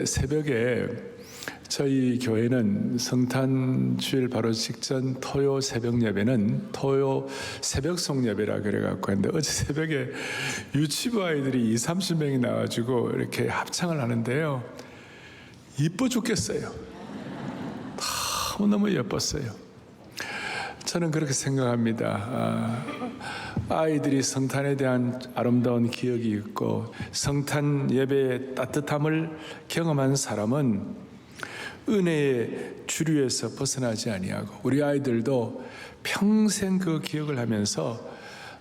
새벽에 저희 교회는 성탄 주일 바로 직전 토요 새벽 예배는 토요 새벽송 예배라 그래갖고 했는데 어제 새벽에 유치부 아이들이 20-30명이 나와가지고 이렇게 합창을 하는데요. 이뻐 죽겠어요. 너무 예뻤어요. 저는 그렇게 생각합니다. 아이들이 성탄에 대한 아름다운 기억이 있고 성탄 예배의 따뜻함을 경험한 사람은 은혜의 주류에서 벗어나지 아니하고 우리 아이들도 평생 그 기억을 하면서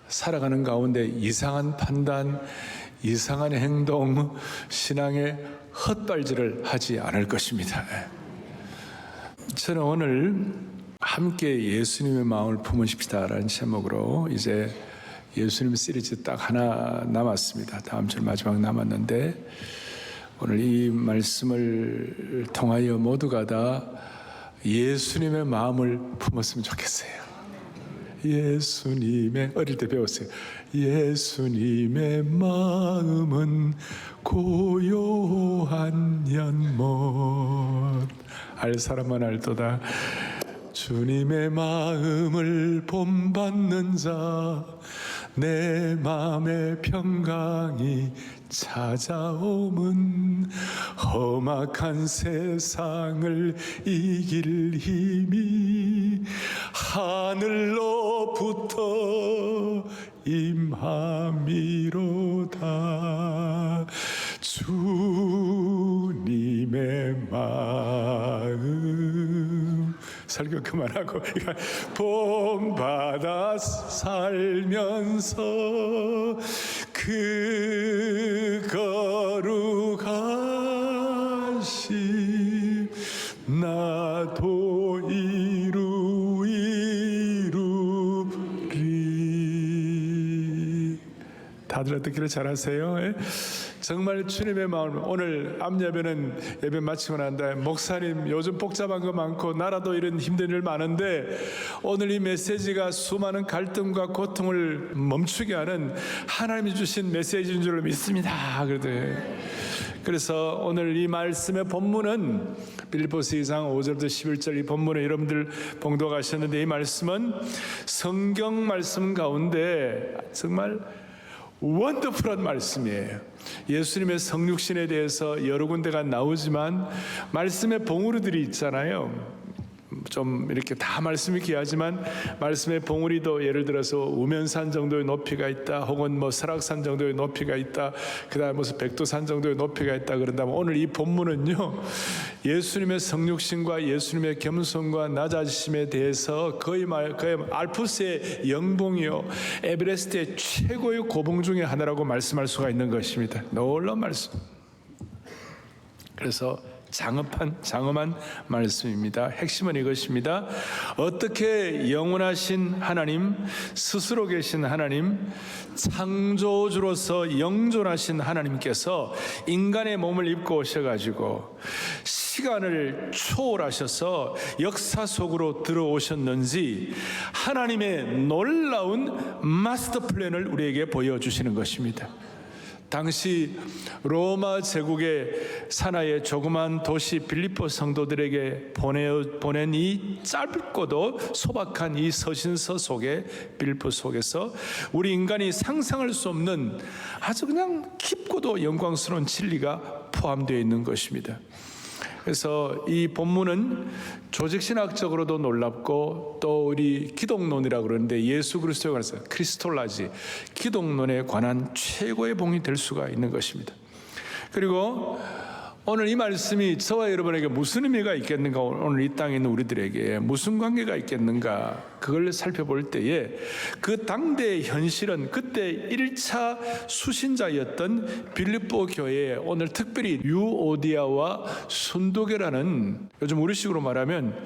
살아가는 가운데 이상한 판단, 이상한 행동, 신앙의 헛발질을 하지 않을 것입니다. 저는 오늘 함께 예수님의 마음을 품으십시다라는 제목으로 이제 예수님 시리즈 딱 하나 남았습니다. 다음 주 마지막 남았는데 오늘 이 말씀을 통하여 모두가 다 예수님의 마음을 품었으면 좋겠어요. 예수님의, 어릴 때 배웠어요. 예수님의 마음은 고요한 연못, 알 사람만 알도다. 주님의 마음을 본받는 자, 내 마음의 평강이 찾아오면 험악한 세상을 이길 힘이 하늘로부터 임함이로다. 주님의 마음, 설교 그만하고 본받아 살면서 그 거룩하심 나도 이루리. 다들 어떻게 잘하세요? 예? 정말 주님의 마음. 오늘 암예배는 예배 마치고 난 다음에 목사님 요즘 복잡한 거 많고 나라도 이런 힘든 일 많은데 오늘 이 메시지가 수많은 갈등과 고통을 멈추게 하는 하나님이 주신 메시지인 줄 믿습니다. 그래서 오늘 이 말씀의 본문은 빌립보서 2장 5절부터 11절 이 본문에 여러분들 봉독하셨는데 이 말씀은 성경 말씀 가운데 정말 원더풀한 말씀이에요. 예수님의 성육신에 대해서 여러 군데가 나오지만 말씀의 봉우리들이 있잖아요. 좀 이렇게 다 말씀이 귀하지만 말씀의 봉우리도 예를 들어서 우면산 정도의 높이가 있다, 혹은 뭐 설악산 정도의 높이가 있다, 그 다음에 무슨 백두산 정도의 높이가 있다 그런다면 오늘 이 본문은요 예수님의 성육신과 예수님의 겸손과 낮아지심에 대해서 거의 알프스의 영봉이요 에베레스트의 최고의 고봉 중에 하나라고 말씀할 수가 있는 것입니다. 놀라운 말씀. 그래서 장엄한 말씀입니다. 핵심은 이것입니다. 어떻게 영원하신 하나님, 스스로 계신 하나님, 창조주로서 영존하신 하나님께서 인간의 몸을 입고 오셔가지고 시간을 초월하셔서 역사 속으로 들어오셨는지 하나님의 놀라운 마스터 플랜을 우리에게 보여주시는 것입니다. 당시 로마 제국의 사나이의 조그만 도시 빌립보 성도들에게 보낸 이 짧고도 소박한 이 서신서 속에 빌립보 속에서 우리 인간이 상상할 수 없는 아주 그냥 깊고도 영광스러운 진리가 포함되어 있는 것입니다. 그래서 이 본문은 조직신학적으로도 놀랍고 또 우리 기독론이라고 그러는데 예수 그리스도에 관해서 크리스톨라지, 기독론에 관한 최고의 봉이 될 수가 있는 것입니다. 그리고 오늘 이 말씀이 저와 여러분에게 무슨 의미가 있겠는가, 오늘 이 땅에 있는 우리들에게 무슨 관계가 있겠는가, 그걸 살펴볼 때에 그 당대의 현실은 그때 1차 수신자였던 빌립보 교회에 오늘 특별히 유오디아와 순도계라는, 요즘 우리식으로 말하면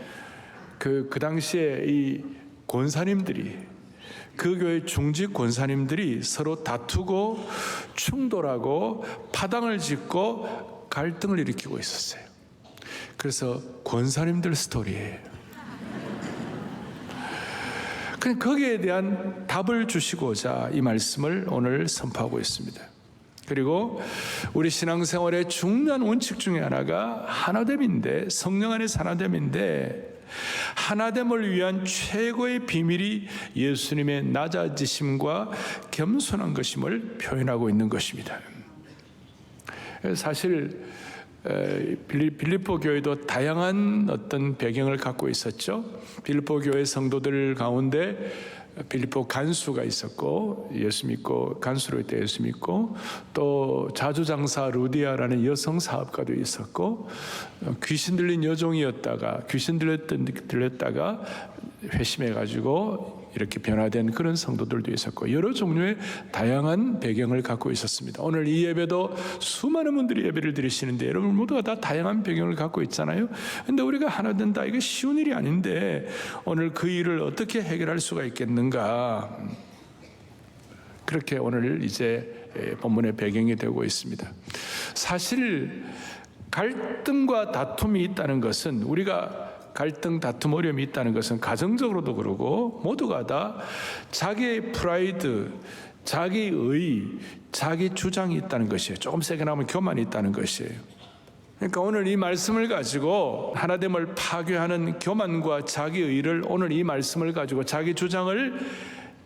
그 당시에 이 권사님들이, 그 교회 중직 권사님들이 서로 다투고 충돌하고 파당을 짓고 갈등을 일으키고 있었어요. 그래서 권사님들 스토리예요. 거기에 대한 답을 주시고자 이 말씀을 오늘 선포하고 있습니다. 그리고 우리 신앙생활의 중요한 원칙 중에 하나가 하나됨인데, 성령 안에서 하나됨인데, 하나됨을 위한 최고의 비밀이 예수님의 낮아지심과 겸손한 것임을 표현하고 있는 것입니다. 사실 빌립보 교회도 다양한 어떤 배경을 갖고 있었죠. 빌립보 교회 성도들 가운데 빌립보 간수가 있었고, 예수 믿고 간수로 있다 예수 믿고, 또 자주장사 루디아라는 여성 사업가도 있었고, 귀신 들린 여종이었다가 귀신 들렸다가 회심해가지고 이렇게 변화된 그런 성도들도 있었고, 여러 종류의 다양한 배경을 갖고 있었습니다. 오늘 이 예배도 수많은 분들이 예배를 드리시는데 여러분 모두가 다 다양한 배경을 갖고 있잖아요. 근데 우리가 하나 된다, 이게 쉬운 일이 아닌데 오늘 그 일을 어떻게 해결할 수가 있겠는가, 그렇게 오늘 이제 본문의 배경이 되고 있습니다. 사실 갈등과 다툼이 있다는 것은, 우리가 갈등, 다툼, 어려움이 있다는 것은 가정적으로도 그러고 모두가 다 자기의 프라이드, 자기의, 자기 주장이 있다는 것이에요. 조금 세게 나오면 교만이 있다는 것이에요. 그러니까 오늘 이 말씀을 가지고 하나됨을 파괴하는 교만과 자기의를, 오늘 이 말씀을 가지고 자기 주장을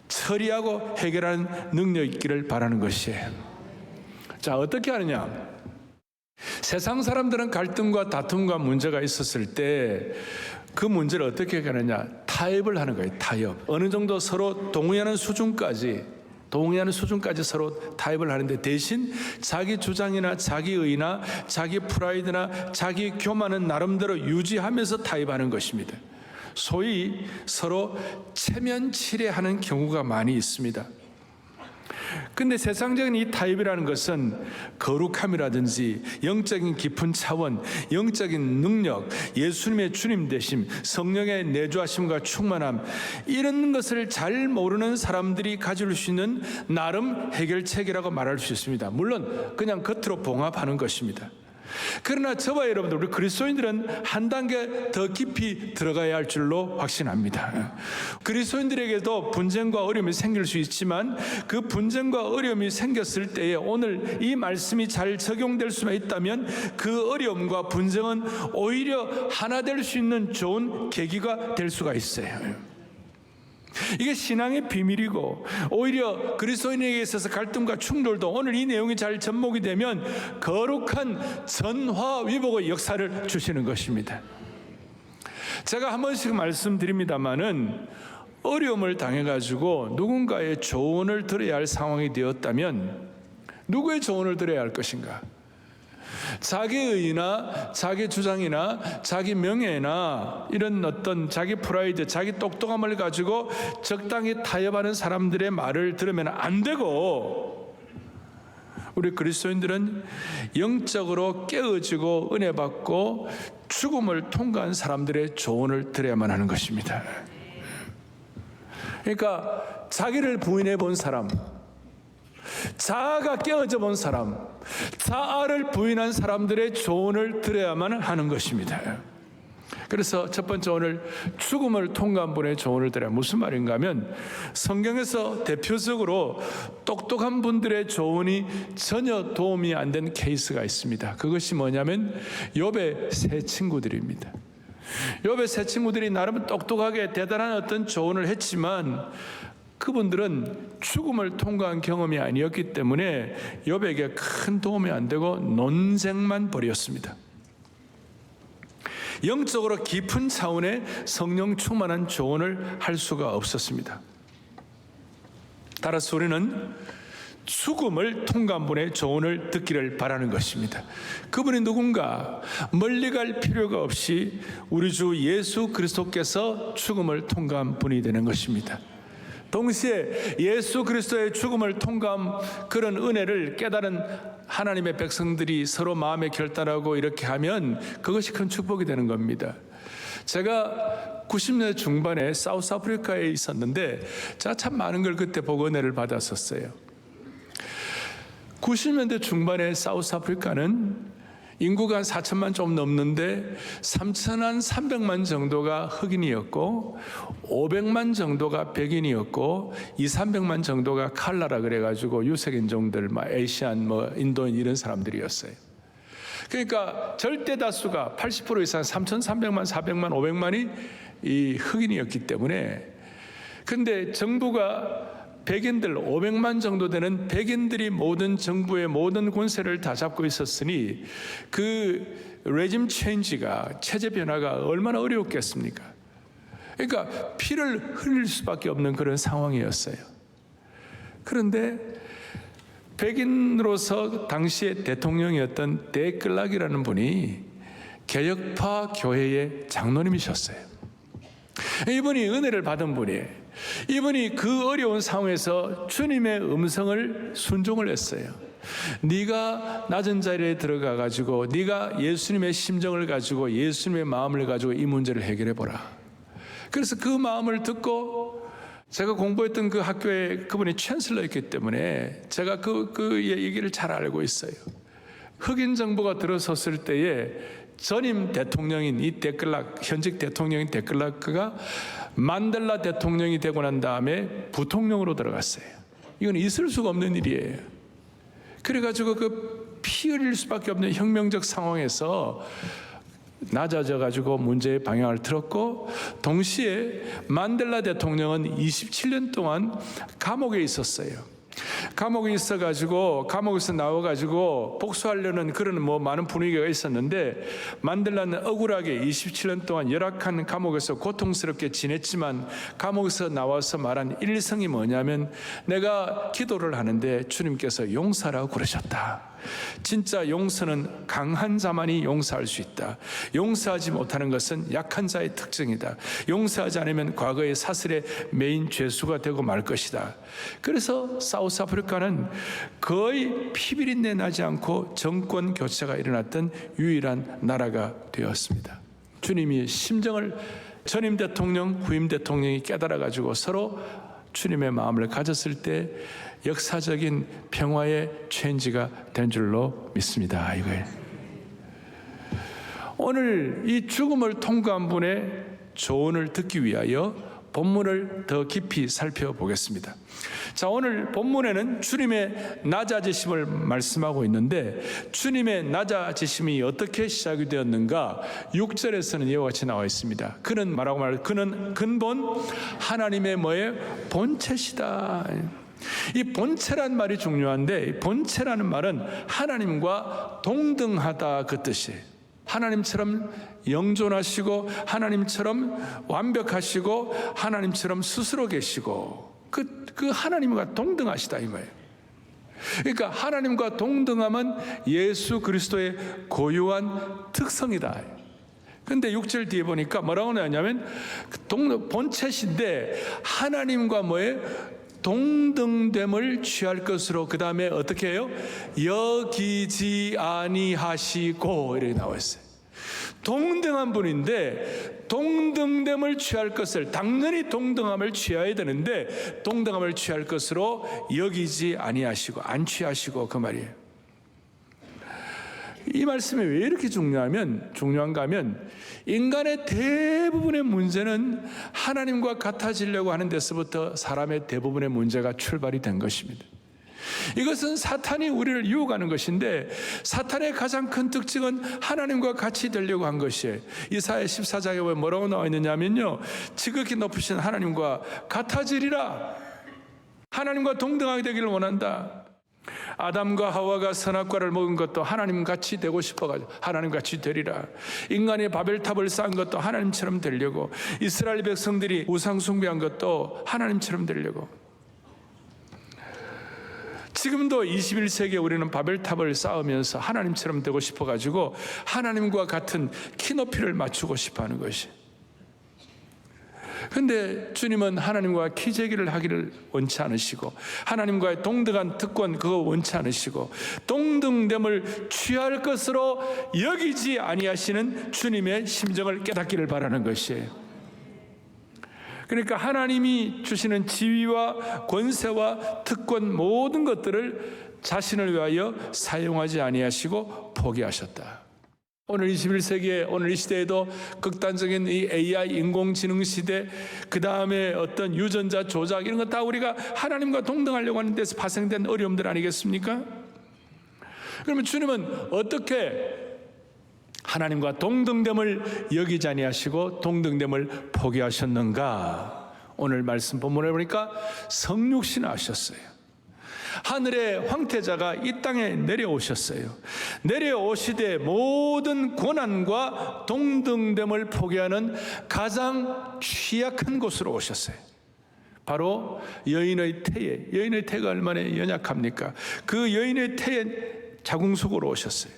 처리하고 해결하는 능력이 있기를 바라는 것이에요. 자, 어떻게 하느냐? 세상 사람들은 갈등과 다툼과 문제가 있었을 때 그 문제를 어떻게 해결하느냐? 타협을 하는 거예요. 타협. 어느 정도 서로 동의하는 수준까지 서로 타협을 하는데, 대신 자기 주장이나 자기의나 자기 프라이드나 자기 교만은 나름대로 유지하면서 타협하는 것입니다. 소위 서로 체면치레하는 경우가 많이 있습니다. 근데 세상적인 이 타협이라는 것은 거룩함이라든지 영적인 깊은 차원, 영적인 능력, 예수님의 주님 되심, 성령의 내주하심과 충만함, 이런 것을 잘 모르는 사람들이 가질 수 있는 나름 해결책이라고 말할 수 있습니다. 물론 그냥 겉으로 봉합하는 것입니다. 그러나 저와 여러분들, 우리 그리스도인들은 한 단계 더 깊이 들어가야 할 줄로 확신합니다. 그리스도인들에게도 분쟁과 어려움이 생길 수 있지만 그 분쟁과 어려움이 생겼을 때에 오늘 이 말씀이 잘 적용될 수만 있다면 그 어려움과 분쟁은 오히려 하나 될 수 있는 좋은 계기가 될 수가 있어요. 이게 신앙의 비밀이고, 오히려 그리스도인에게 있어서 갈등과 충돌도 오늘 이 내용이 잘 접목이 되면 거룩한 전화위복의 역사를 주시는 것입니다. 제가 한 번씩 말씀드립니다마는, 어려움을 당해가지고 누군가의 조언을 들어야 할 상황이 되었다면 누구의 조언을 들어야 할 것인가? 자기의나 자기 주장이나 자기 명예나 이런 어떤 자기 프라이드, 자기 똑똑함을 가지고 적당히 타협하는 사람들의 말을 들으면 안 되고, 우리 그리스도인들은 영적으로 깨어지고 은혜 받고 죽음을 통과한 사람들의 조언을 들어야만 하는 것입니다. 그러니까 자기를 부인해 본 사람, 자아가 깨어져 본 사람, 자아를 부인한 사람들의 조언을 들어야만 하는 것입니다. 그래서 첫 번째, 오늘 죽음을 통과한 분의 조언을 들어야, 무슨 말인가 하면, 성경에서 대표적으로 똑똑한 분들의 조언이 전혀 도움이 안 된 케이스가 있습니다. 그것이 뭐냐면 욥의 세 친구들입니다. 욥의 세 친구들이 나름 똑똑하게 대단한 어떤 조언을 했지만 그분들은 죽음을 통과한 경험이 아니었기 때문에 욥에게 큰 도움이 안 되고 논쟁만 벌였습니다. 영적으로 깊은 차원의 성령 충만한 조언을 할 수가 없었습니다. 따라서 우리는 죽음을 통과한 분의 조언을 듣기를 바라는 것입니다. 그분이 누군가? 멀리 갈 필요가 없이 우리 주 예수 그리스도께서 죽음을 통과한 분이 되는 것입니다. 동시에 예수 그리스도의 죽음을 통과한 그런 은혜를 깨달은 하나님의 백성들이 서로 마음에 결단하고 이렇게 하면 그것이 큰 축복이 되는 겁니다. 제가 90년대 중반에 사우스 아프리카에 있었는데 제가 참 많은 걸 그때 보고 은혜를 받았었어요. 90년대 중반에 사우스 아프리카는 인구가 한 4천만 좀 넘는데 3,300만 정도가 흑인이었고 500만 정도가 백인이었고 2,300만 정도가 칼라라 그래가지고 유색인종들, 에이시안, 인도인 이런 사람들이었어요. 그러니까 절대 다수가 80% 이상 3,300만, 400만, 500만이 이 흑인이었기 때문에, 근데 정부가 백인들 500만 정도 되는 백인들이 모든 정부의 모든 권세를 다 잡고 있었으니 그 레짐 체인지가, 체제 변화가 얼마나 어려웠겠습니까? 그러니까 피를 흘릴 수밖에 없는 그런 상황이었어요. 그런데 백인으로서 당시의 대통령이었던 데클락이라는 분이 개혁파 교회의 장로님이셨어요. 이분이 은혜를 받은 분이에요. 이분이 그 어려운 상황에서 주님의 음성을 순종을 했어요. 네가 낮은 자리에 들어가 가지고 네가 예수님의 심정을 가지고 예수님의 마음을 가지고 이 문제를 해결해 보라. 그래서 그 마음을 듣고, 제가 공부했던 그 학교에 그분이 챈슬러였기 때문에 제가 그 얘기를 잘 알고 있어요. 흑인 정부가 들어섰을 때에 전임 대통령인 이 데클락, 현직 대통령인 데클라크가 만델라 대통령이 되고 난 다음에 부통령으로 들어갔어요. 이건 있을 수가 없는 일이에요. 그래가지고 그 피 흘릴 수밖에 없는 혁명적 상황에서 낮아져가지고 문제의 방향을 틀었고, 동시에 만델라 대통령은 27년 동안 감옥에 있었어요. 감옥에 있어가지고 감옥에서 나와가지고 복수하려는 그런 많은 분위기가 있었는데, 만델라는 억울하게 27년 동안 열악한 감옥에서 고통스럽게 지냈지만 감옥에서 나와서 말한 일성이 뭐냐면, 내가 기도를 하는데 주님께서 용서라고 그러셨다. 진짜 용서는 강한 자만이 용서할 수 있다. 용서하지 못하는 것은 약한 자의 특징이다. 용서하지 않으면 과거의 사슬의 메인 죄수가 되고 말 것이다. 그래서 사우스아프리카는 거의 피비린내 나지 않고 정권 교체가 일어났던 유일한 나라가 되었습니다. 주님이 심정을 전임 대통령, 후임 대통령이 깨달아가지고 서로 주님의 마음을 가졌을 때 역사적인 평화의 체인지가 된 줄로 믿습니다. 이거예요. 오늘 이 죽음을 통과한 분의 조언을 듣기 위하여 본문을 더 깊이 살펴보겠습니다. 자, 오늘 본문에는 주님의 낮아지심을 말씀하고 있는데, 주님의 낮아지심이 어떻게 시작이 되었는가? 6절에서는 이와 같이 나와 있습니다. 그는 뭐라고 말해요? 그는 근본 하나님의 본체시다. 이 본체란 말이 중요한데, 본체라는 말은 하나님과 동등하다 그 뜻이에요. 하나님처럼 영존하시고 하나님처럼 완벽하시고 하나님처럼 스스로 계시고 그 하나님과 동등하시다 이 말이에요. 그러니까 하나님과 동등함은 예수 그리스도의 고유한 특성이다. 그런데 6절 뒤에 보니까 뭐라고 나왔냐면, 본체신데 하나님과 동등됨을 취할 것으로, 그 다음에 어떻게 해요? 여기지 아니하시고 이렇게 나와 있어요. 동등한 분인데 동등됨을 취할 것을, 당연히 동등함을 취해야 되는데 동등함을 취할 것으로 여기지 아니하시고, 안 취하시고, 그 말이에요. 이 말씀이 왜 이렇게 중요한가 하면, 인간의 대부분의 문제는 하나님과 같아지려고 하는 데서부터 사람의 대부분의 문제가 출발이 된 것입니다. 이것은 사탄이 우리를 유혹하는 것인데, 사탄의 가장 큰 특징은 하나님과 같이 되려고 한 것이에요. 이사야 14장에 보면 뭐라고 나와 있느냐면요, 지극히 높으신 하나님과 같아지리라. 하나님과 동등하게 되기를 원한다. 아담과 하와가 선악과를 먹은 것도 하나님같이 되고 싶어가지고 하나님같이 되리라. 인간이 바벨탑을 쌓은 것도 하나님처럼 되려고, 이스라엘 백성들이 우상 숭배한 것도 하나님처럼 되려고. 지금도 21세기에 우리는 바벨탑을 쌓으면서 하나님처럼 되고 싶어가지고 하나님과 같은 키높이를 맞추고 싶어하는 것이. 그런데 주님은 하나님과 키재기를 하기를 원치 않으시고, 하나님과의 동등한 특권 그거 원치 않으시고, 동등됨을 취할 것으로 여기지 아니하시는 주님의 심정을 깨닫기를 바라는 것이에요. 그러니까 하나님이 주시는 지위와 권세와 특권 모든 것들을 자신을 위하여 사용하지 아니하시고 포기하셨다. 오늘 21세기에 오늘 이 시대에도 극단적인 이 AI 인공지능 시대, 그 다음에 어떤 유전자 조작 이런 거 다 우리가 하나님과 동등하려고 하는 데서 발생된 어려움들 아니겠습니까? 그러면 주님은 어떻게 하나님과 동등됨을 여기지 아니하시고 동등됨을 포기하셨는가? 오늘 말씀 본문에 보니까 성육신하셨어요. 하늘의 황태자가 이 땅에 내려오셨어요. 내려오시되 모든 고난과 동등됨을 포기하는 가장 취약한 곳으로 오셨어요. 바로 여인의 태에, 여인의 태가 얼마나 연약합니까? 그 여인의 태의 자궁 속으로 오셨어요.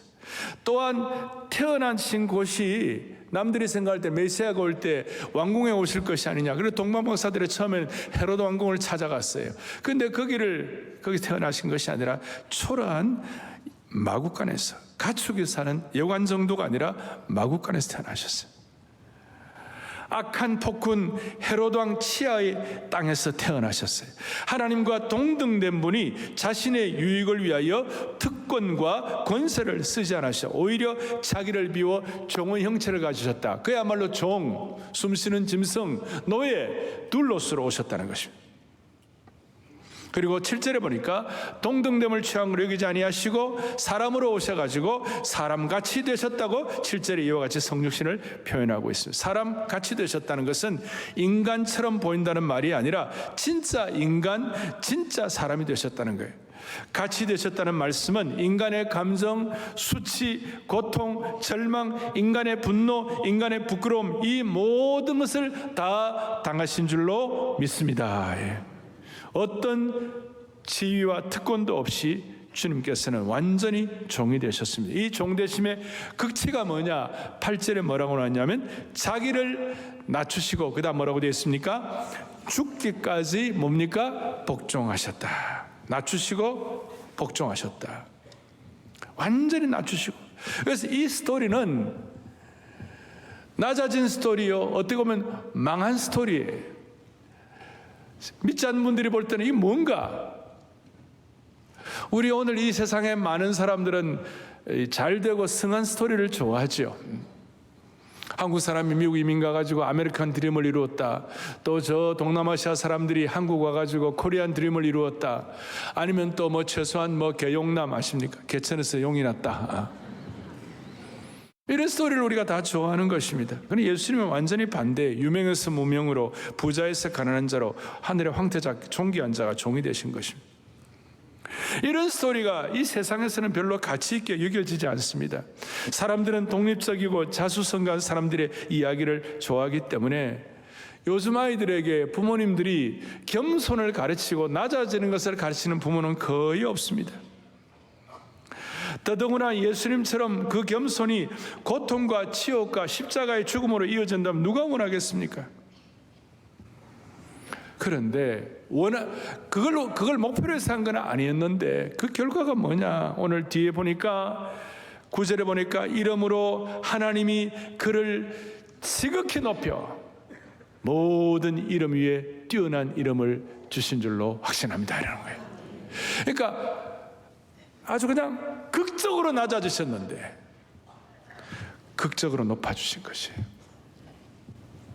또한 태어나신 곳이 남들이 생각할 때 메시아가 올 때 왕궁에 오실 것이 아니냐. 그래서 동방박사들이 처음에는 헤로드 왕궁을 찾아갔어요. 그런데 거기 태어나신 것이 아니라 초라한 마국간에서, 가축이 사는 여관 정도가 아니라 마국간에서 태어나셨어요. 악한 폭군 헤로드 왕 치하의 땅에서 태어나셨어요. 하나님과 동등된 분이 자신의 유익을 위하여 특권과 권세를 쓰지 않으셔 오히려 자기를 비워 종의 형체를 가지셨다. 그야말로 종, 숨쉬는 짐승, 노예, 둘로스로 오셨다는 것입니다. 그리고 7절에 보니까 동등됨을 취함으로 여기지 아니하시고 사람으로 오셔가지고 사람같이 되셨다고 7절에 이와 같이 성육신을 표현하고 있습니다. 사람같이 되셨다는 것은 인간처럼 보인다는 말이 아니라 진짜 인간, 진짜 사람이 되셨다는 거예요. 같이 되셨다는 말씀은 인간의 감정, 수치, 고통, 절망, 인간의 분노, 인간의 부끄러움, 이 모든 것을 다 당하신 줄로 믿습니다. 어떤 지위와 특권도 없이 주님께서는 완전히 종이 되셨습니다. 이 종되심의 극치가 뭐냐? 8절에 뭐라고 나왔냐면 자기를 낮추시고 그 다음 뭐라고 되어 있습니까? 죽기까지 뭡니까? 복종하셨다. 낮추시고 복종하셨다. 완전히 낮추시고. 그래서 이 스토리는 낮아진 스토리요, 어떻게 보면 망한 스토리예요. 믿지 않는 분들이 볼 때는 이게 뭔가? 우리 오늘 이 세상에 많은 사람들은 잘되고 승한 스토리를 좋아하죠. 한국 사람이 미국 이민 가가지고 아메리칸 드림을 이루었다. 또 저 동남아시아 사람들이 한국 와가지고 코리안 드림을 이루었다. 아니면 또 뭐 최소한 뭐 개용남 아십니까? 개천에서 용이 났다. 이런 스토리를 우리가 다 좋아하는 것입니다. 그런데 예수님은 완전히 반대, 유명에서 무명으로, 부자에서 가난한 자로, 하늘의 황태자, 존귀한 자가 종이 되신 것입니다. 이런 스토리가 이 세상에서는 별로 가치 있게 여겨지지 않습니다. 사람들은 독립적이고 자수성가한 사람들의 이야기를 좋아하기 때문에 요즘 아이들에게 부모님들이 겸손을 가르치고 낮아지는 것을 가르치는 부모는 거의 없습니다. 더더구나 예수님처럼 그 겸손이 고통과 치욕과 십자가의 죽음으로 이어진다면 누가 원하겠습니까? 그런데 그걸 목표로 해서 한 건 아니었는데 그 결과가 뭐냐? 오늘 뒤에 보니까 9절에 보니까 이름으로 하나님이 그를 지극히 높여 모든 이름 위에 뛰어난 이름을 주신 줄로 확신합니다. 이라는 거예요. 그러니까 아주 그냥 극적으로 낮아지셨는데 극적으로 높아주신 것이에요.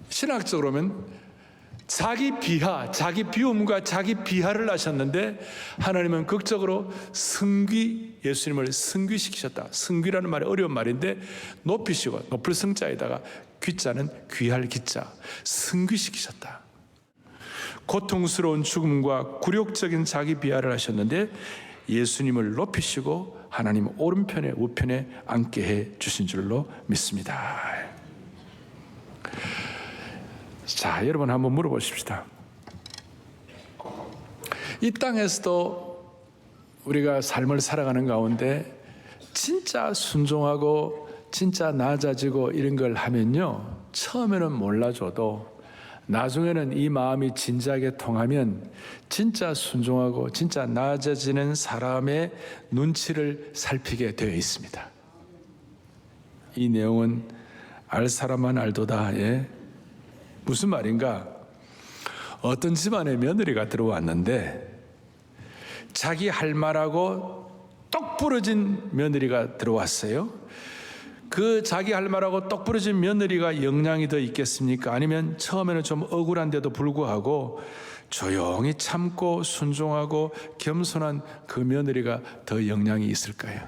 신학적으로 보면 자기 비하, 자기 비움과 자기 비하를 하셨는데 하나님은 극적으로 예수님을 승귀시키셨다. 승귀라는 말이 어려운 말인데 높이시고, 높을 성자에다가 귀자는 귀할 기자, 승귀시키셨다. 고통스러운 죽음과 굴욕적인 자기 비하를 하셨는데 예수님을 높이시고 하나님 오른편에 우편에 앉게 해 주신 줄로 믿습니다. 자, 여러분 한번 물어보십시다. 이 땅에서도 우리가 삶을 살아가는 가운데 진짜 순종하고 진짜 낮아지고 이런 걸 하면요, 처음에는 몰라줘도 나중에는 이 마음이 진지하게 통하면 진짜 순종하고 진짜 낮아지는 사람의 눈치를 살피게 되어 있습니다. 이 내용은 알 사람만 알도다. 무슨 말인가? 어떤 집안에 며느리가 들어왔는데 자기 할 말하고 똑 부러진 며느리가 들어왔어요. 그 자기 할 말하고 똑 부러진 며느리가 영향이 더 있겠습니까? 아니면 처음에는 좀 억울한데도 불구하고 조용히 참고 순종하고 겸손한 그 며느리가 더 영향이 있을까요?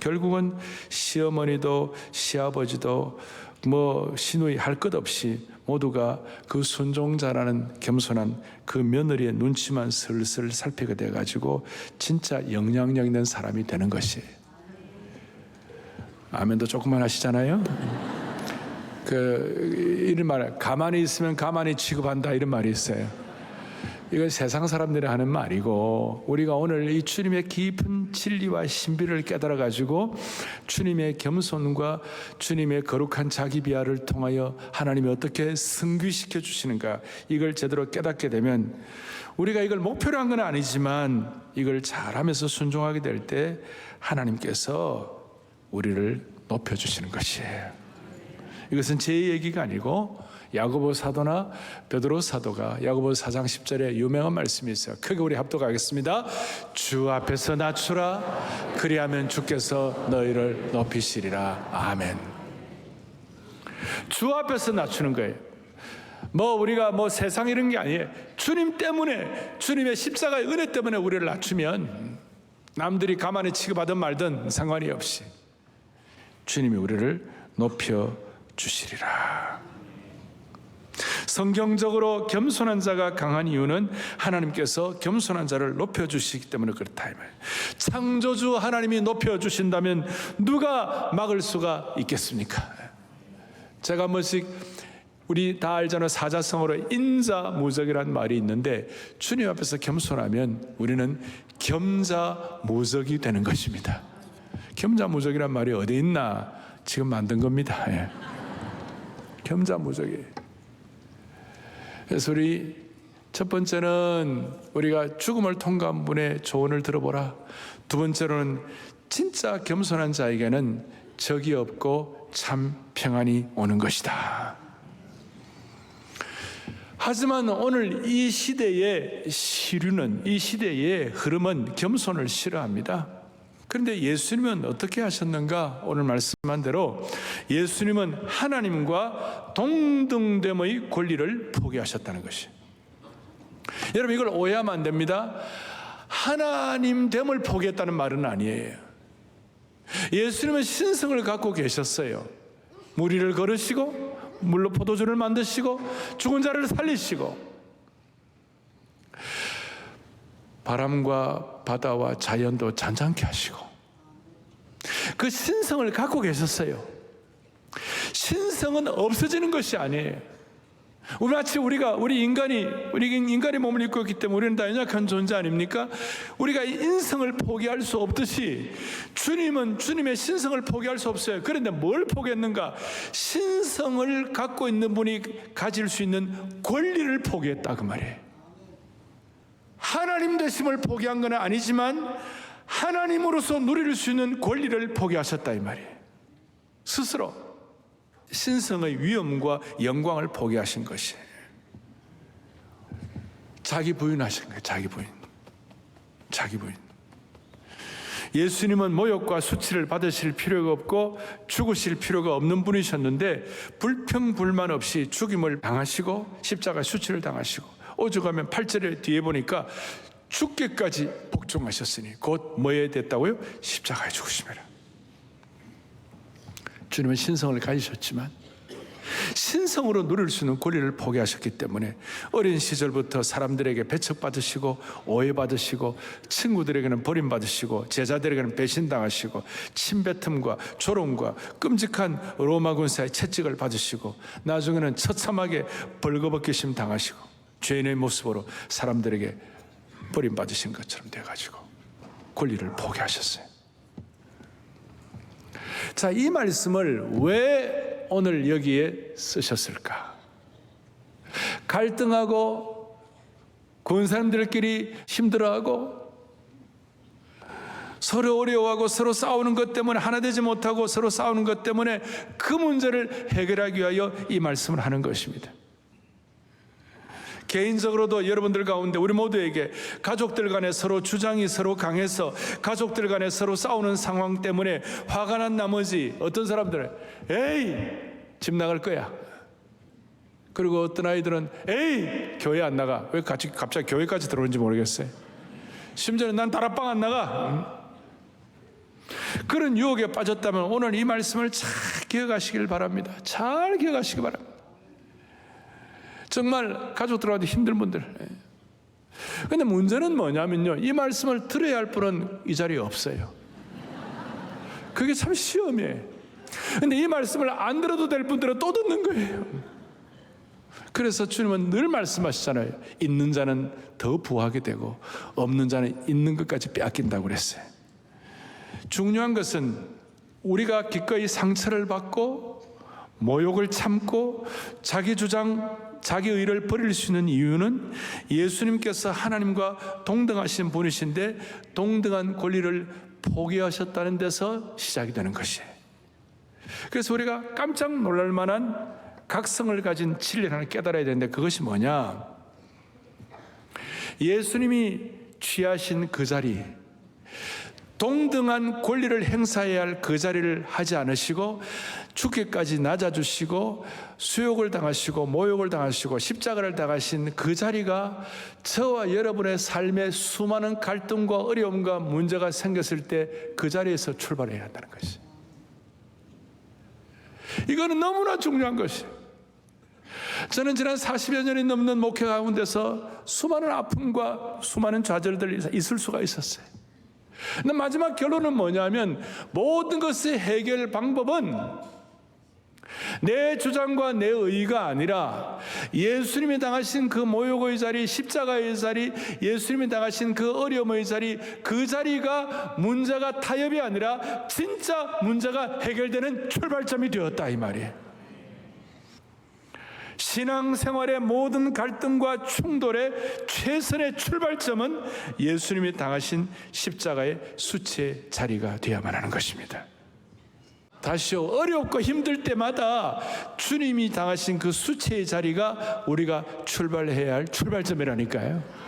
결국은 시어머니도 시아버지도 시누이 할 것 없이 모두가 그 순종자라는 겸손한 그 며느리의 눈치만 슬슬 살피게 돼가지고 진짜 영향력 있는 사람이 되는 것이에요. 아멘도 조금만 하시잖아요. 이런 말, 가만히 있으면 가만히 취급한다, 이런 말이 있어요. 이건 세상 사람들이 하는 말이고, 우리가 오늘 이 주님의 깊은 진리와 신비를 깨달아 가지고 주님의 겸손과 주님의 거룩한 자기 비하를 통하여 하나님이 어떻게 승귀시켜 주시는가, 이걸 제대로 깨닫게 되면 우리가 이걸 목표로 한 건 아니지만 이걸 잘하면서 순종하게 될 때 하나님께서 우리를 높여주시는 것이에요. 이것은 제 얘기가 아니고 야고보 사도나 베드로 사도가 야고보 4장 10절에 유명한 말씀이 있어요. 크게 우리 합독하겠습니다. 주 앞에서 낮추라, 그리하면 주께서 너희를 높이시리라. 아멘. 주 앞에서 낮추는 거예요. 우리가 세상 이런 게 아니에요. 주님 때문에, 주님의 십자가의 은혜 때문에 우리를 낮추면 남들이 가만히 취급하든 말든 상관이 없이 주님이 우리를 높여 주시리라. 성경적으로 겸손한 자가 강한 이유는 하나님께서 겸손한 자를 높여주시기 때문에 그렇다, 이 말이에요. 창조주 하나님이 높여주신다면 누가 막을 수가 있겠습니까? 제가 한 번씩, 우리 다 알잖아요, 사자성어로 인자무적이라는 말이 있는데, 주님 앞에서 겸손하면 우리는 겸자무적이 되는 것입니다. 겸자무적이란 말이 어디 있나? 지금 만든 겁니다. 예. 겸자무적이에요. 그래서 우리 첫 번째는 우리가 죽음을 통과한 분의 조언을 들어보라. 두 번째로는 진짜 겸손한 자에게는 적이 없고 참 평안이 오는 것이다. 하지만 오늘 이 시대의 시류는, 이 시대의 흐름은 겸손을 싫어합니다. 그런데 예수님은 어떻게 하셨는가? 오늘 말씀한 대로 예수님은 하나님과 동등됨의 권리를 포기하셨다는 것이. 여러분, 이걸 오해하면 안 됩니다. 하나님됨을 포기했다는 말은 아니에요. 예수님은 신성을 갖고 계셨어요. 물 위를 걸으시고 물로 포도주를 만드시고 죽은 자를 살리시고 바람과 바다와 자연도 잔잔케 하시고 그 신성을 갖고 계셨어요. 신성은 없어지는 것이 아니에요. 마치 우리 인간이 몸을 입고 있기 때문에 우리는 다 연약한 존재 아닙니까? 우리가 인성을 포기할 수 없듯이 주님은 주님의 신성을 포기할 수 없어요. 그런데 뭘 포기했는가? 신성을 갖고 있는 분이 가질 수 있는 권리를 포기했다, 그 말이에요. 하나님 되심을 포기한 건 아니지만 하나님으로서 누릴 수 있는 권리를 포기하셨다, 이 말이에요. 스스로 신성의 위엄과 영광을 포기하신 것이에요. 자기 부인하신 거예요. 자기 부인. 예수님은 모욕과 수치를 받으실 필요가 없고 죽으실 필요가 없는 분이셨는데 불평불만 없이 죽임을 당하시고 십자가 수치를 당하시고 오죽하면 8절에 뒤에 보니까 죽기까지 복종하셨으니 곧 뭐에 됐다고요? 십자가에 죽으심이라. 주님은 신성을 가지셨지만 신성으로 누릴 수 있는 권리를 포기하셨기 때문에 어린 시절부터 사람들에게 배척받으시고 오해받으시고 친구들에게는 버림받으시고 제자들에게는 배신당하시고 침뱉음과 조롱과 끔찍한 로마 군사의 채찍을 받으시고 나중에는 처참하게 벌거벗기심 당하시고 죄인의 모습으로 사람들에게 버림받으신 것처럼 돼가지고 권리를 포기하셨어요. 자, 이 말씀을 왜 오늘 여기에 쓰셨을까? 갈등하고 군 사람들끼리 힘들어하고 서로 어려워하고 서로 싸우는 것 때문에 하나 되지 못하고 서로 싸우는 것 때문에 그 문제를 해결하기 위하여 이 말씀을 하는 것입니다. 개인적으로도 여러분들 가운데 우리 모두에게 가족들 간에 서로 주장이 서로 강해서 가족들 간에 서로 싸우는 상황 때문에 화가 난 나머지 어떤 사람들은 에이 집 나갈 거야. 그리고 어떤 아이들은 에이 교회 안 나가. 왜 갑자기 교회까지 들어오는지 모르겠어요. 심지어는 난 다락방 안 나가. 그런 유혹에 빠졌다면 오늘 이 말씀을 잘 기억하시길 바랍니다. 잘 기억하시기 바랍니다. 정말 가족들한테 힘든 분들. 근데 문제는 뭐냐면요, 이 말씀을 들어야 할 분은 이 자리에 없어요. 그게 참 시험이에요. 근데 이 말씀을 안 들어도 될 분들은 또 듣는 거예요. 그래서 주님은 늘 말씀하시잖아요. 있는 자는 더 부하게 되고 없는 자는 있는 것까지 빼앗긴다고 그랬어요. 중요한 것은 우리가 기꺼이 상처를 받고 모욕을 참고 자기 주장, 자기 의를 버릴 수 있는 이유는 예수님께서 하나님과 동등하신 분이신데 동등한 권리를 포기하셨다는 데서 시작이 되는 것이에요. 그래서 우리가 깜짝 놀랄 만한 각성을 가진 진리를 하나 깨달아야 되는데 그것이 뭐냐? 예수님이 취하신 그 자리, 동등한 권리를 행사해야 할 그 자리를 하지 않으시고 죽기까지 낮아주시고 수욕을 당하시고 모욕을 당하시고 십자가를 당하신 그 자리가 저와 여러분의 삶에 수많은 갈등과 어려움과 문제가 생겼을 때 그 자리에서 출발해야 한다는 것이, 이거는 너무나 중요한 것이에요. 저는 지난 40여 년이 넘는 목회 가운데서 수많은 아픔과 수많은 좌절들이 있을 수가 있었어요. 근데 마지막 결론은 뭐냐면 모든 것의 해결 방법은 내 주장과 내 의가 아니라 예수님이 당하신 그 모욕의 자리, 십자가의 자리, 예수님이 당하신 그 어려움의 자리, 그 자리가 문제가 타협이 아니라 진짜 문제가 해결되는 출발점이 되었다 이 말이에요. 신앙생활의 모든 갈등과 충돌의 최선의 출발점은 예수님이 당하신 십자가의 수치의 자리가 되어야만 하는 것입니다. 다시요, 어렵고 힘들 때마다 주님이 당하신 그 수치의 자리가 우리가 출발해야 할 출발점이라니까요.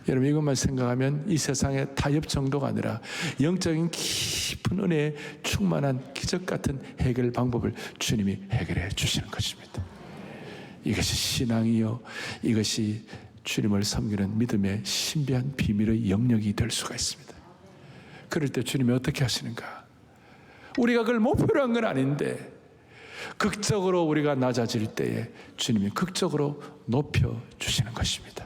여러분, 이것만 생각하면 이 세상의 타협 정도가 아니라 영적인 깊은 은혜에 충만한 기적 같은 해결 방법을 주님이 해결해 주시는 것입니다. 이것이 신앙이요, 이것이 주님을 섬기는 믿음의 신비한 비밀의 영역이 될 수가 있습니다. 그럴 때 주님이 어떻게 하시는가? 우리가 그걸 목표로 한 건 아닌데 극적으로 우리가 낮아질 때에 주님이 극적으로 높여주시는 것입니다.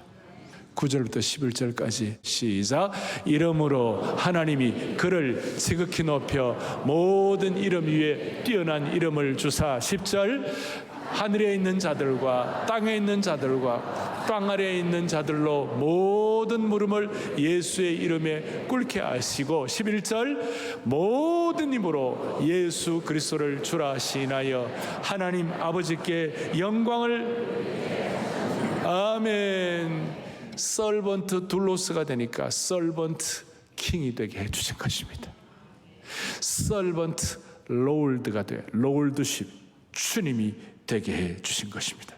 9절부터 11절까지 시작. 이름으로 하나님이 그를 지극히 높여 모든 이름 위에 뛰어난 이름을 주사. 10절. 하늘에 있는 자들과 땅에 있는 자들과 땅 아래에 있는 자들로 모든 물음을 예수의 이름에 꿇게 하시고. 11절. 모든 힘으로 예수 그리스도를 주라 시인하여 하나님 아버지께 영광을. 아멘. 서번트 둘로스가 되니까 서번트 킹이 되게 해주신 것입니다. 서번트 롤드가 돼, 롤드십, 주님이 되게 해주신 것입니다.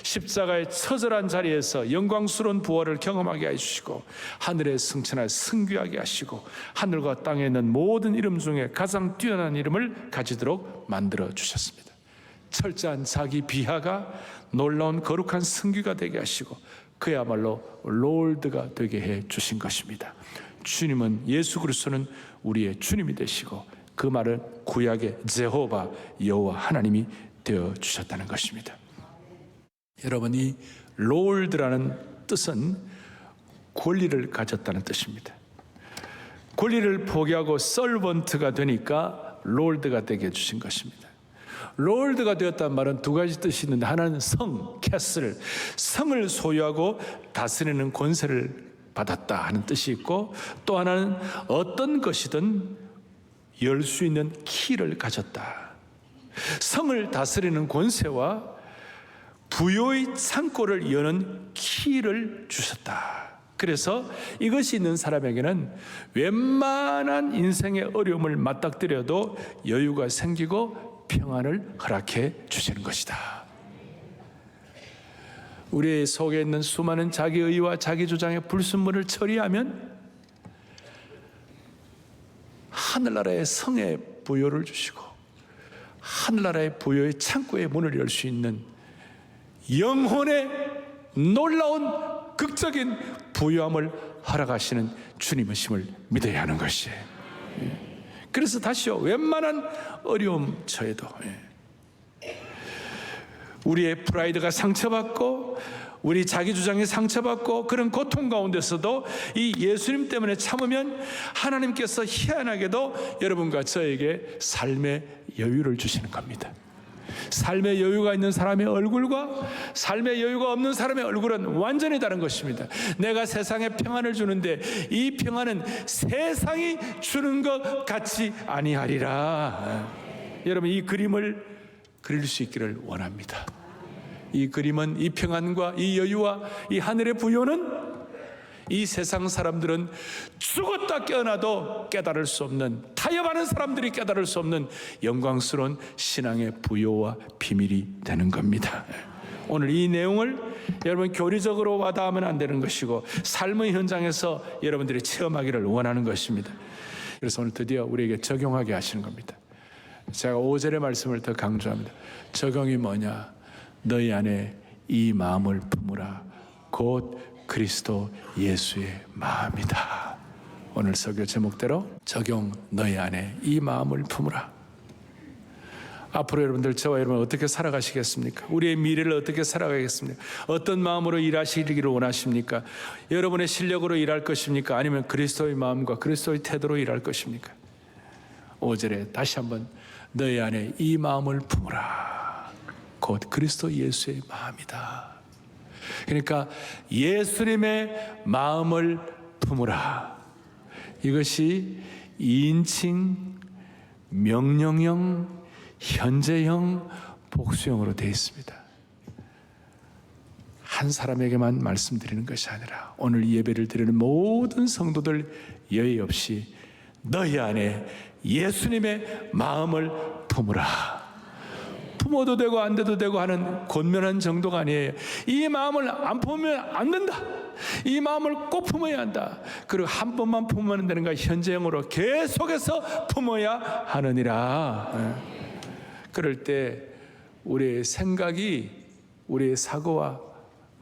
십자가의 처절한 자리에서 영광스러운 부활을 경험하게 해주시고 하늘의 승천을 승귀하게 하시고 하늘과 땅에 있는 모든 이름 중에 가장 뛰어난 이름을 가지도록 만들어 주셨습니다. 철저한 자기 비하가 놀라운 거룩한 승귀가 되게 하시고 그야말로 롤드가 되게 해 주신 것입니다. 주님은, 예수 그리스도는 우리의 주님이 되시고 그 말은 구약의 제호바 여호와 하나님이 되어 주셨다는 것입니다. 여러분, 이 롤드라는 뜻은 권리를 가졌다는 뜻입니다. 권리를 포기하고 서번트가 되니까 롤드가 되게 해주신 것입니다. 롤드가 되었다는 말은 두 가지 뜻이 있는데, 하나는 성, 캐슬, 성을 소유하고 다스리는 권세를 받았다 하는 뜻이 있고, 또 하나는 어떤 것이든 열 수 있는 키를 가졌다. 성을 다스리는 권세와 부요의 창고를 여는 키를 주셨다. 그래서 이것이 있는 사람에게는 웬만한 인생의 어려움을 맞닥뜨려도 여유가 생기고 평안을 허락해 주시는 것이다. 우리 속에 있는 수많은 자기의와 자기주장의 불순물을 처리하면 하늘나라의 성의 부여를 주시고 하늘나라의 부여의 창고의 문을 열 수 있는 영혼의 놀라운 극적인 부유함을 허락하시는 주님이심을 믿어야 하는 것이에요. 그래서 다시요, 웬만한 어려움 처해도 우리의 프라이드가 상처받고 우리 자기 주장이 상처받고 그런 고통 가운데서도 이 예수님 때문에 참으면 하나님께서 희한하게도 여러분과 저에게 삶의 여유를 주시는 겁니다. 삶의 여유가 있는 사람의 얼굴과 삶의 여유가 없는 사람의 얼굴은 완전히 다른 것입니다. 내가 세상에 평안을 주는데 이 평안은 세상이 주는 것 같지 아니하리라. 여러분, 이 그림을 그릴 수 있기를 원합니다. 이 그림은, 이 평안과 이 여유와 이 하늘의 부요는 이 세상 사람들은 죽었다 깨어나도 깨달을 수 없는, 타협하는 사람들이 깨달을 수 없는 영광스러운 신앙의 부요와 비밀이 되는 겁니다. 오늘 이 내용을 여러분 교리적으로 와닿으면 안 되는 것이고 삶의 현장에서 여러분들이 체험하기를 원하는 것입니다. 그래서 오늘 드디어 우리에게 적용하게 하시는 겁니다. 제가 5절의 말씀을 더 강조합니다. 적용이 뭐냐? 너희 안에 이 마음을 품으라. 곧 그리스도 예수의 마음이다. 오늘 설교 제목대로 적용, 너희 안에 이 마음을 품으라. 앞으로 여러분들, 저와 여러분 어떻게 살아가시겠습니까? 우리의 미래를 어떻게 살아가겠습니까? 어떤 마음으로 일하시기를 원하십니까? 여러분의 실력으로 일할 것입니까? 아니면 그리스도의 마음과 그리스도의 태도로 일할 것입니까? 5절에 다시 한번 너희 안에 이 마음을 품으라. 곧 그리스도 예수의 마음이다. 그러니까 예수님의 마음을 품으라. 이것이 2인칭, 명령형, 현재형, 복수형으로 되어 있습니다. 한 사람에게만 말씀드리는 것이 아니라 오늘 예배를 드리는 모든 성도들 여의 없이 너희 안에 예수님의 마음을 품으라. 품어도 되고 안 돼도 되고 하는 권면한 정도가 아니에요. 이 마음을 안 품으면 안 된다. 이 마음을 꼭 품어야 한다. 그리고 한 번만 품으면 되는가? 현재형으로 계속해서 품어야 하느니라. 그럴 때 우리의 생각이, 우리의 사고와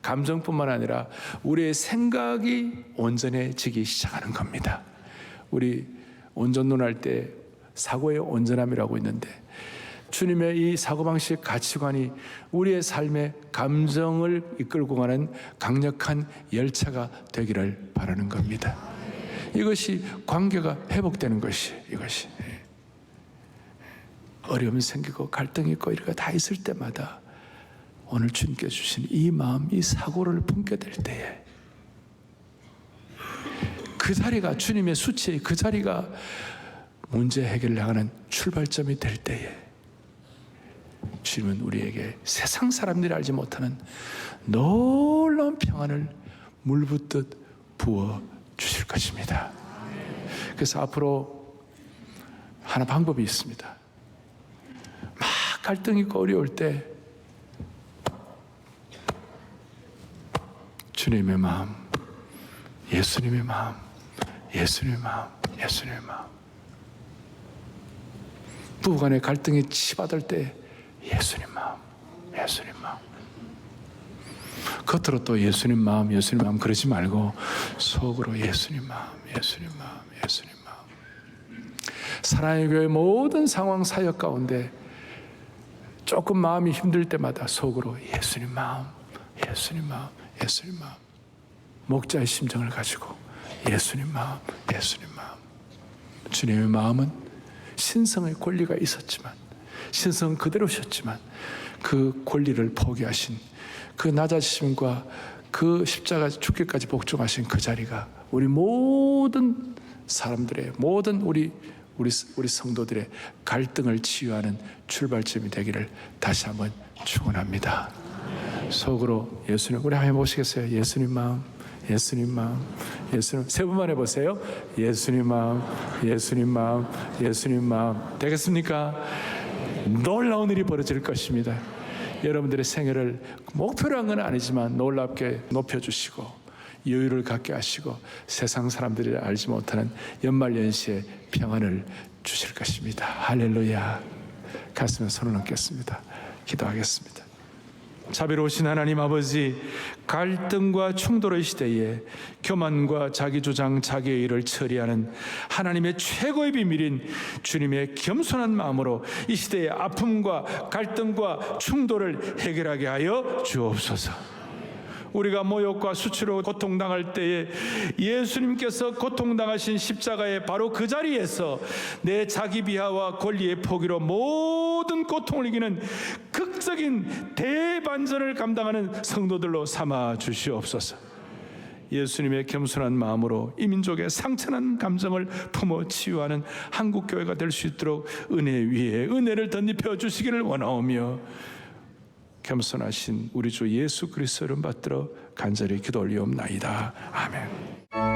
감정뿐만 아니라 우리의 생각이 온전해지기 시작하는 겁니다. 우리 온전론 할 때 사고의 온전함이라고 있는데 주님의 이 사고방식, 가치관이 우리의 삶의 감정을 이끌고 가는 강력한 열차가 되기를 바라는 겁니다. 이것이 관계가 회복되는 것이, 이것이 어려움이 생기고 갈등이 있고 이렇게 다 있을 때마다 오늘 주님께 주신 이 마음, 이 사고를 품게 될 때에 그 자리가, 주님의 수치의 그 자리가 문제 해결을 향하는 출발점이 될 때에 주님은 우리에게 세상 사람들이 알지 못하는 놀라운 평안을 물붓듯 부어 주실 것입니다. 그래서 앞으로 하나 방법이 있습니다. 막 갈등이 있고 어려울 때 주님의 마음, 예수님의 마음, 예수님의 마음, 예수님의 마음. 부부간의 갈등이 치받을 때 예수님 마음, 예수님 마음. 겉으로 또 예수님 마음, 예수님 마음 그러지 말고 속으로 예수님 마음, 예수님 마음, 예수님 마음. 사랑의 교회 모든 상황 사역 가운데 조금 마음이 힘들 때마다 속으로 예수님 마음, 예수님 마음, 예수님 마음. 목자의 심정을 가지고 예수님 마음, 예수님 마음. 주님의 마음은 신성의 권리가 있었지만, 신성은 그대로셨지만 그 권리를 포기하신 그 낮아지심과 그 십자가 죽기까지 복종하신 그 자리가 우리 모든 사람들의, 모든 우리 성도들의 갈등을 치유하는 출발점이 되기를 다시 한번 축원합니다. 속으로 예수님, 우리 한번 해보시겠어요? 예수님 마음, 예수님 마음, 예수님. 세 번만 해보세요. 예수님 마음, 예수님 마음, 예수님 마음. 되겠습니까? 놀라운 일이 벌어질 것입니다. 여러분들의 생애를 목표로 한 건 아니지만 놀랍게 높여주시고 여유를 갖게 하시고 세상 사람들이 알지 못하는 연말연시의 평안을 주실 것입니다. 할렐루야. 가슴에 손을 얹겠습니다. 기도하겠습니다. 자비로우신 하나님 아버지, 갈등과 충돌의 시대에 교만과 자기주장, 자기의 일을 처리하는 하나님의 최고의 비밀인 주님의 겸손한 마음으로 이 시대의 아픔과 갈등과 충돌을 해결하게 하여 주옵소서. 우리가 모욕과 수치로 고통당할 때에 예수님께서 고통당하신 십자가의 바로 그 자리에서 내 자기 비하와 권리의 포기로 모든 고통을 이기는 극적인 대반전을 감당하는 성도들로 삼아 주시옵소서. 예수님의 겸손한 마음으로 이 민족의 상처난 감정을 품어 치유하는 한국교회가 될 수 있도록 은혜 위에 은혜를 덧입혀 주시기를 원하오며, 겸손하신 우리 주 예수 그리스도를 받들어 간절히 기도 올리옵나이다. 아멘.